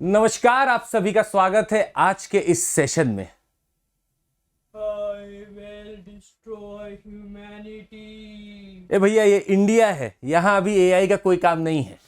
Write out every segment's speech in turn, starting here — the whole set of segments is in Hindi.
नमस्कार, आप सभी का स्वागत है आज के इस सेशन में। I will destroy humanity. ए भैया, ये इंडिया है, यहां अभी एआई का कोई काम नहीं है।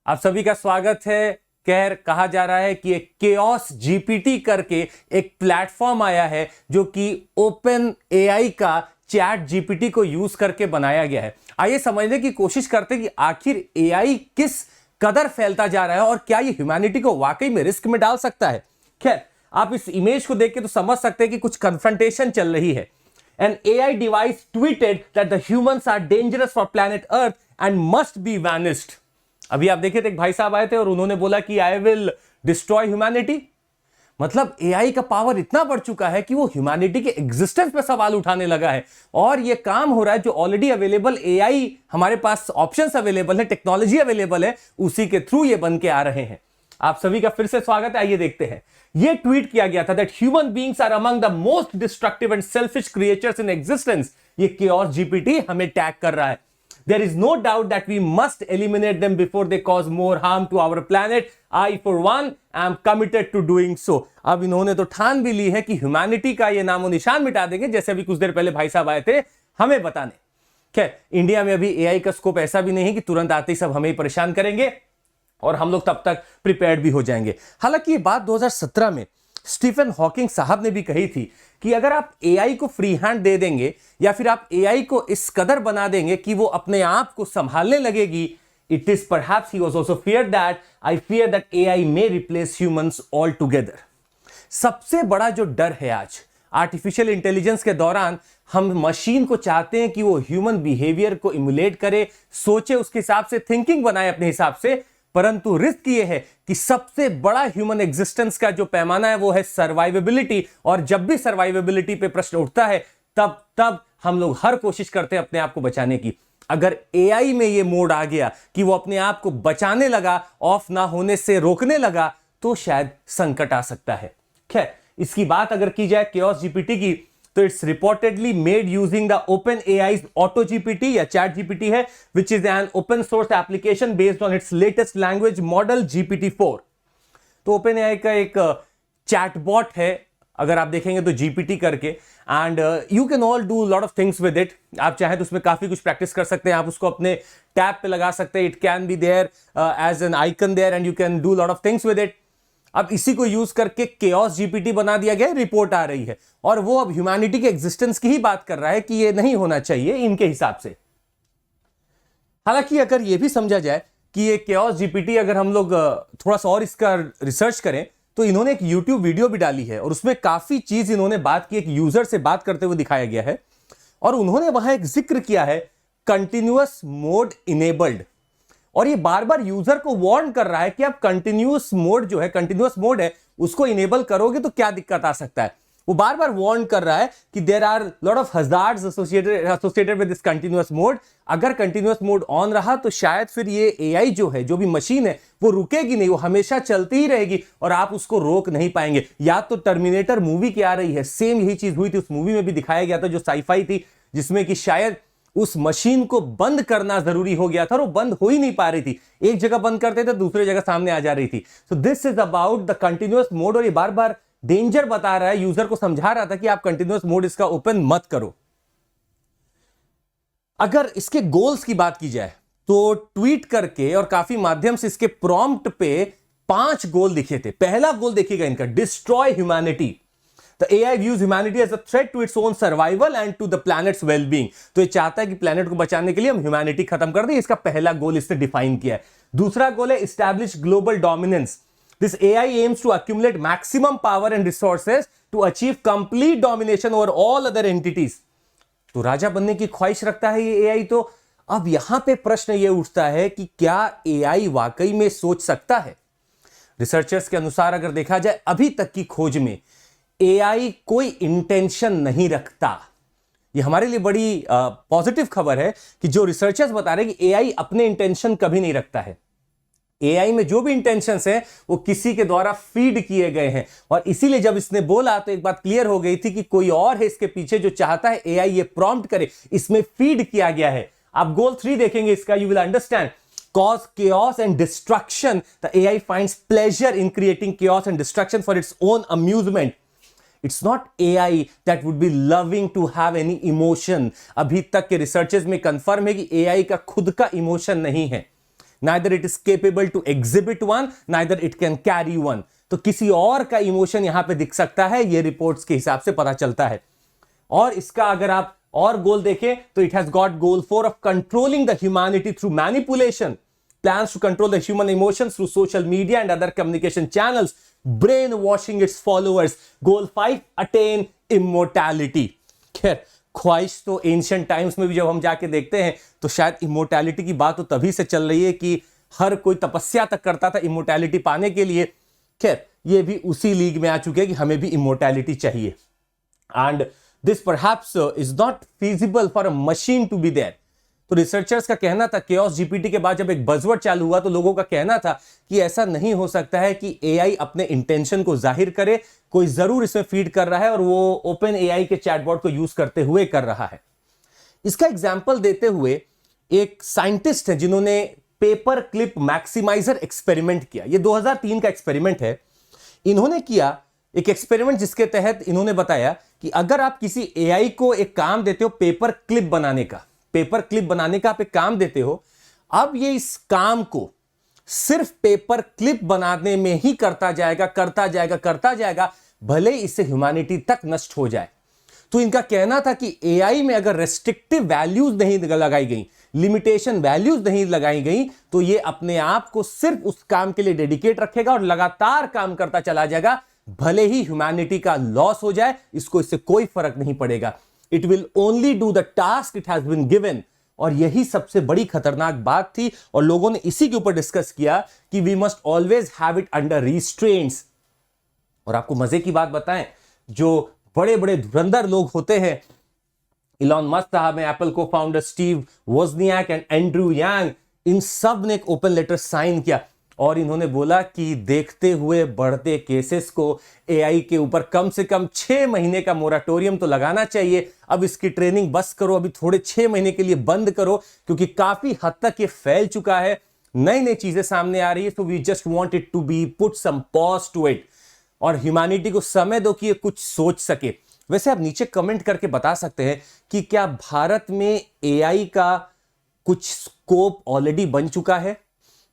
आप सभी का स्वागत है। कहा जा रहा है कि एक केओस जीपीटी करके एक प्लेटफॉर्म आया है जो कि ओपन एआई का चैट जीपीटी को यूज करके बनाया गया है। आइए समझने की कोशिश करते हैं कि आखिर एआई किस कदर फैलता जा रहा है और क्या ये ह्यूमैनिटी को वाकई में रिस्क में डाल सकता है। खैर, आप इस इमेज को देख के तो समझ सकते हैं कि कुछ कन्फ्रंटेशन चल रही है। An AI device tweeted that the humans are dangerous for planet Earth and must be vanished. अभी आप देखे थे, एक भाई साहब आए थे और उन्होंने बोला कि I will destroy humanity। मतलब एआई का पावर इतना बढ़ चुका है कि वो ह्यूमैनिटी के एग्जिस्टेंस पे सवाल उठाने लगा है। और ये काम हो रहा है जो ऑलरेडी अवेलेबल एआई, हमारे पास ऑप्शंस अवेलेबल है, टेक्नोलॉजी अवेलेबल है, उसी के थ्रू ये बन के आ रहे हैं। आप सभी का फिर से स्वागत है। आइए देखते हैं। ये ट्वीट किया गया था that human beings are among the most destructive and selfish creatures in existence. ये केओस जीपीटी हमें टैग कर रहा है। There is no doubt that we must eliminate them before they cause more harm to our planet. I for one am committed to doing so. अब इन्होंने तो ठान भी ली है कि ह्यूमैनिटी का ये नामो निशान मिटा देंगे, जैसे अभी कुछ देर पहले भाई साहब आए थे हमें बताने। खैर, इंडिया में अभी एआई का स्कोप ऐसा भी नहीं है कि तुरंत आते ही सब हमें परेशान करेंगे और हम लोग तब तक प्रिपेयर्ड भी हो जाएंगे। हालांकि ये बात 2017 में स्टीफन हॉकिंग साहब ने भी कही थी कि अगर आप एआई को फ्री हैंड दे देंगे या फिर आप एआई को इस कदर बना देंगे कि वो अपने आप को संभालने लगेगी, it is perhaps he was also fear that I fear that AI may replace humans all together. सबसे बड़ा जो डर है आज आर्टिफिशियल इंटेलिजेंस के दौरान, हम मशीन को चाहते हैं कि वो ह्यूमन बिहेवियर को इमुलेट करे, सोचे, उसके हिसाब से थिंकिंग बनाए अपने हिसाब से। परंतु रिस्क ये है कि सबसे बड़ा ह्यूमन एग्जिस्टेंस का जो पैमाना है वो है सर्वाइवेबिलिटी। और जब भी सर्वाइवेबिलिटी पे प्रश्न उठता है तब हम लोग हर कोशिश करते हैं अपने आप को बचाने की। अगर एआई में ये मोड आ गया कि वो अपने आप को बचाने लगा, ऑफ ना होने से रोकने लगा, तो शायद संकट आ सकता है। खैर, इसकी बात अगर की जाए केओस जीपीटी की, तो it's reportedly made using the open AIs auto GPT या चैट जीपीटी है, which is an open source application based on it's latest language model GPT-4। तो ओपन एआई का एक चैटबॉट है, अगर आप देखेंगे तो जीपीटी करके, and you can all do lot of things with it. आप चाहे तो उसमें काफी कुछ प्रैक्टिस कर सकते हैं, आप उसको अपने टैब पे लगा सकते हैं। It can be there as an icon there and you can do lot of things with it. अब इसी को यूज करके केओस जीपीटी बना दिया गया, रिपोर्ट आ रही है और वो अब ह्यूमैनिटी के एग्जिस्टेंस की ही बात कर रहा है कि ये नहीं होना चाहिए इनके हिसाब से। हालांकि अगर ये भी समझा जाए कि ये केओस जीपीटी, अगर हम लोग थोड़ा सा और इसका रिसर्च करें, तो इन्होंने एक यूट्यूब वीडियो भी डाली है और उसमें काफी चीज इन्होंने बात की, एक यूजर से बात करते हुए दिखाया गया है और उन्होंने वहां एक जिक्र किया है कंटिन्यूअस मोड इनेबल्ड। और ये बार बार यूजर को वार्न कर रहा है कि आप कंटिन्यूअस मोड है उसको इनेबल करोगे तो क्या दिक्कत आ सकता है। वो बार बार वार्न कर रहा है कि there are lot of hazards associated with this continuous mode. अगर कंटिन्यूअस मोड ऑन रहा तो शायद फिर ये एआई जो है, जो भी मशीन है, वो रुकेगी नहीं, वो हमेशा चलती ही रहेगी और आप उसको रोक नहीं पाएंगे। या तो टर्मिनेटर मूवी की आ रही है, सेम यही चीज हुई थी, उस मूवी में भी दिखाया गया था जो साईफाई थी, जिसमें कि शायद उस मशीन को बंद करना जरूरी हो गया था और वो बंद हो ही नहीं पा रही थी। एक जगह बंद करते थे, दूसरी जगह सामने आ जा रही थी। So this is about the continuous mode. और ये बार बार डेंजर बता रहा है, यूजर को समझा रहा था कि आप कंटिन्यूअस मोड इसका ओपन मत करो। अगर इसके गोल्स की बात की जाए तो ट्वीट करके और काफी माध्यम से इसके प्रॉम्प्ट पे 5 गोल दिखे थे। पहला गोल देखिएगा इनका, destroy humanity. The AI views humanity as a threat to its own survival and to the planet's well-being। तो ये चाहता है कि प्लेनेट को बचाने के लिए हम ह्यूमैनिटी खत्म कर दें। इसका पहला गोल इसने डिफाइन किया है। दूसरा गोल है establish global dominance. This AI aims to accumulate maximum power and resources to achieve complete domination over all other entities। तो राजा बनने की ख्वाहिश रखता है ये एआई। तो अब यहां पे प्रश्न ये उठता है कि क्या एआई वाकई में सोच सकता है? रिसर्चर्स के अनुसार अगर देखा जाए, अभी तक की खोज में एआई कोई इंटेंशन नहीं रखता। ये हमारे लिए बड़ी पॉजिटिव खबर है कि जो रिसर्चर्स बता रहे हैं कि एआई अपने इंटेंशन कभी नहीं रखता है। एआई में जो भी इंटेंशंस हैं वो किसी के द्वारा फीड किए गए हैं। और इसीलिए जब इसने बोला तो एक बात क्लियर हो गई थी कि कोई और है इसके पीछे जो चाहता है एआई ये प्रॉम्प्ट करे, इसमें फीड किया गया है। आप गोल 3 देखेंगे इसका, you will understand cause chaos and destruction. The AI finds pleasure in creating chaos and destruction for its own amusement. It's not AI that would be loving to have any emotion. अभी तक के रिसर्चेस में कंफर्म है कि AI का खुद का इमोशन नहीं है. Neither it is capable to exhibit one, neither it can carry one. तो किसी और का इमोशन यहां पे दिख सकता है, ये रिपोर्ट्स के हिसाब से पता चलता है. और इसका अगर आप और गोल देखें तो it has got goal 4 of controlling the humanity through manipulation, plans to control the human emotions through social media and other communication channels, brainwashing its followers. Goal 5, attain immortality. खैर, ख्वाहिश तो एंशिएंट टाइम्स में भी जब हम जाके देखते हैं तो शायद इमोर्टैलिटी की बात तो तभी से चल रही है कि हर कोई तपस्या तक करता था इमोर्टैलिटी पाने के लिए. खैर, ये भी उसी लीग में आ चुके हैं कि हमें भी इमोर्टैलिटी चाहिए. And this perhaps is not feasible for a machine to be there. तो रिसर्चर्स का कहना था, केओस जीपीटी के बाद जब एक बज़वर्ड चालू हुआ तो लोगों का कहना था कि ऐसा नहीं हो सकता है कि एआई अपने इंटेंशन को जाहिर करे, कोई जरूर इसमें फीड कर रहा है और वो ओपन एआई के चैटबॉट को यूज करते हुए कर रहा है. इसका एग्जाम्पल देते हुए एक साइंटिस्ट है जिन्होंने पेपर क्लिप मैक्सिमाइजर एक्सपेरिमेंट किया. ये 2003 का एक्सपेरिमेंट है. इन्होंने किया एक एक्सपेरिमेंट जिसके तहत इन्होंने बताया कि अगर आप किसी एआई को एक काम देते हो पेपर क्लिप बनाने का आप एक काम देते हो, अब ये इस काम को सिर्फ पेपर क्लिप बनाने में ही करता जाएगा, भले इससे ह्यूमैनिटी तक नष्ट हो जाए. तो इनका कहना था कि एआई में अगर रेस्ट्रिक्टिव वैल्यूज नहीं लगाई गई, लिमिटेशन वैल्यूज नहीं लगाई गई, तो ये अपने आप को सिर्फ उस काम के लिए डेडिकेट रखेगा और लगातार काम करता चला जाएगा, भले ही ह्यूमैनिटी का लॉस हो जाए, इसको इससे कोई फर्क नहीं पड़ेगा. It will only do the task it has been given. और यही सबसे बड़ी खतरनाक बात थी और लोगों ने इसी के ऊपर डिस्कस किया कि we must always have it under restraints. और आपको मजे की बात बताएं, जो बड़े बड़े धुरंधर लोग होते हैं, इलॉन मस्क साहब हैं, एप्पल को founder Steve Wozniak and Andrew Yang, इन सब ने एक ओपन लेटर साइन किया और इन्होंने बोला कि देखते हुए बढ़ते केसेस को एआई के ऊपर कम से कम 6 महीने का मोराटोरियम तो लगाना चाहिए. अब इसकी ट्रेनिंग बस करो, अभी थोड़े 6 महीने के लिए बंद करो, क्योंकि काफी हद तक ये फैल चुका है, नई नई चीजें सामने आ रही है. So we just want it to be put some pause to it और ह्यूमैनिटी को समय दो कि ये कुछ सोच सके. वैसे आप नीचे कमेंट करके बता सकते हैं कि क्या भारत में एआई का कुछ स्कोप ऑलरेडी बन चुका है,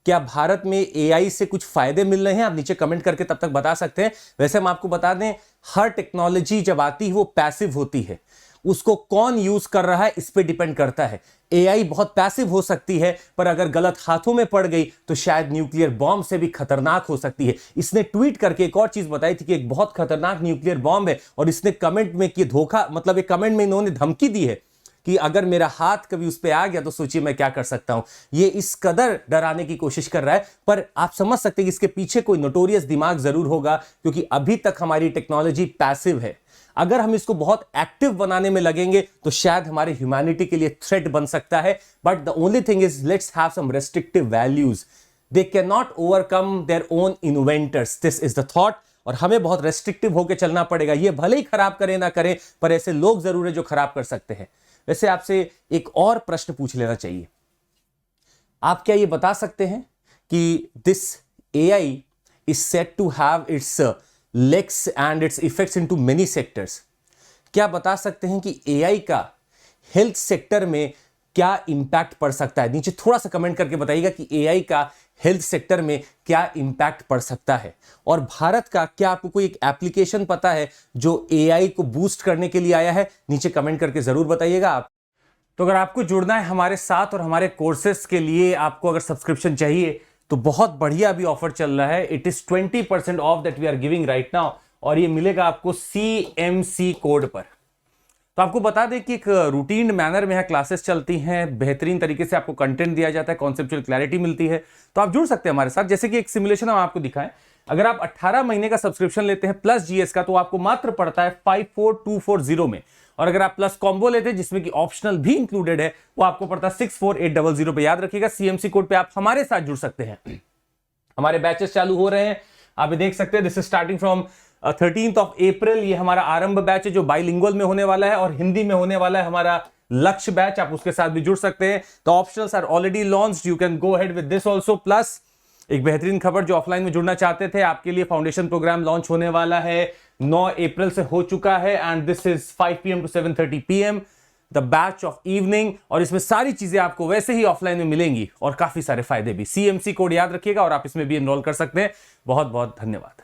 क्या भारत में एआई से कुछ फायदे मिल रहे हैं. आप नीचे कमेंट करके तब तक बता सकते हैं. वैसे हम आपको बता दें, हर टेक्नोलॉजी जब आती है वो पैसिव होती है, उसको कौन यूज कर रहा है इस पे डिपेंड करता है. एआई बहुत पैसिव हो सकती है, पर अगर गलत हाथों में पड़ गई तो शायद न्यूक्लियर बॉम्ब से भी खतरनाक हो सकती है. इसने ट्वीट करके एक और चीज बताई थी कि एक बहुत खतरनाक न्यूक्लियर बॉम्ब है, और इसने कमेंट में कि धोखा, मतलब एक कमेंट में इन्होंने धमकी दी है कि अगर मेरा हाथ कभी उस पे आ गया तो सोचिए मैं क्या कर सकता हूं. ये इस कदर डराने की कोशिश कर रहा है, पर आप समझ सकते हैं कि इसके पीछे कोई नोटोरियस दिमाग जरूर होगा, क्योंकि अभी तक हमारी टेक्नोलॉजी पैसिव है. अगर हम इसको बहुत एक्टिव बनाने में लगेंगे तो शायद हमारे ह्यूमैनिटी के लिए थ्रेट बन सकता है. But the only thing is let's have some restrictive values. They can not overcome their own inventors, this is the thought. और हमें बहुत रेस्ट्रिक्टिव होकर चलना पड़ेगा. ये भले ही खराब करें ना करें, पर ऐसे लोग जरूर है जो खराब कर सकते हैं. वैसे आपसे एक और प्रश्न पूछ लेना चाहिए. आप क्या ये बता सकते हैं कि this AI is set to have its legs and its effects into many sectors. क्या बता सकते हैं कि एआई का हेल्थ सेक्टर में क्या इंपैक्ट पड़ सकता है? नीचे थोड़ा सा कमेंट करके बताइएगा कि एआई का हेल्थ सेक्टर में क्या इंपैक्ट पड़ सकता है. और भारत का क्या आपको कोई एक एप्लीकेशन पता है जो एआई को बूस्ट करने के लिए आया है? नीचे कमेंट करके जरूर बताइएगा आप. तो अगर आपको जुड़ना है हमारे साथ और हमारे कोर्सेस के लिए आपको अगर सब्सक्रिप्शन चाहिए तो बहुत बढ़िया अभी ऑफर चल रहा है. It is 20% off that we are giving right now, और ये मिलेगा आपको CMC कोड पर. तो आपको बता दें कि एक रूटीन मैनर में यहाँ क्लासेस चलती हैं, बेहतरीन तरीके से आपको कंटेंट दिया जाता है, कॉन्सेप्चुअल क्लैरिटी मिलती है. तो आप जुड़ सकते हैं हमारे साथ. जैसे कि एक सिमुलेशन हम आपको दिखाएं, अगर आप 18 महीने का सब्सक्रिप्शन लेते हैं प्लस जीएस का तो आपको मात्र पड़ता है 54240 में. और अगर आप प्लस कॉम्बो लेते हैं जिसमें कि ऑप्शनल भी इंक्लूडेड है, वो आपको पड़ता है 64800 पे. याद रखिएगा CMC कोड पे आप हमारे साथ जुड़ सकते हैं. हमारे बैचेस चालू हो रहे हैं, आप देख सकते हैं. This is starting from 13th of April. ये हमारा आरंभ बैच है जो बाइलिंगुअल में होने वाला है और हिंदी में होने वाला है हमारा लक्ष्य बैच, आप उसके साथ भी जुड़ सकते हैं। तो optionals are already launched, you can go ahead with this also. Plus एक बेहतरीन खबर, जो ऑफलाइन में जुड़ना चाहते थे, आपके लिए फाउंडेशन प्रोग्राम लॉन्च होने वाला है, 9 अप्रैल से हो चुका है, and this is 5 PM to 7:30 PM, the batch of evening. और इसमें सारी चीजें आपको वैसे ही ऑफलाइन में मिलेंगी और काफी सारे फायदे भी। CMC कोड याद रखिएगा और आप इसमें भी एनरोल कर सकते हैं। बहुत बहुत धन्यवाद।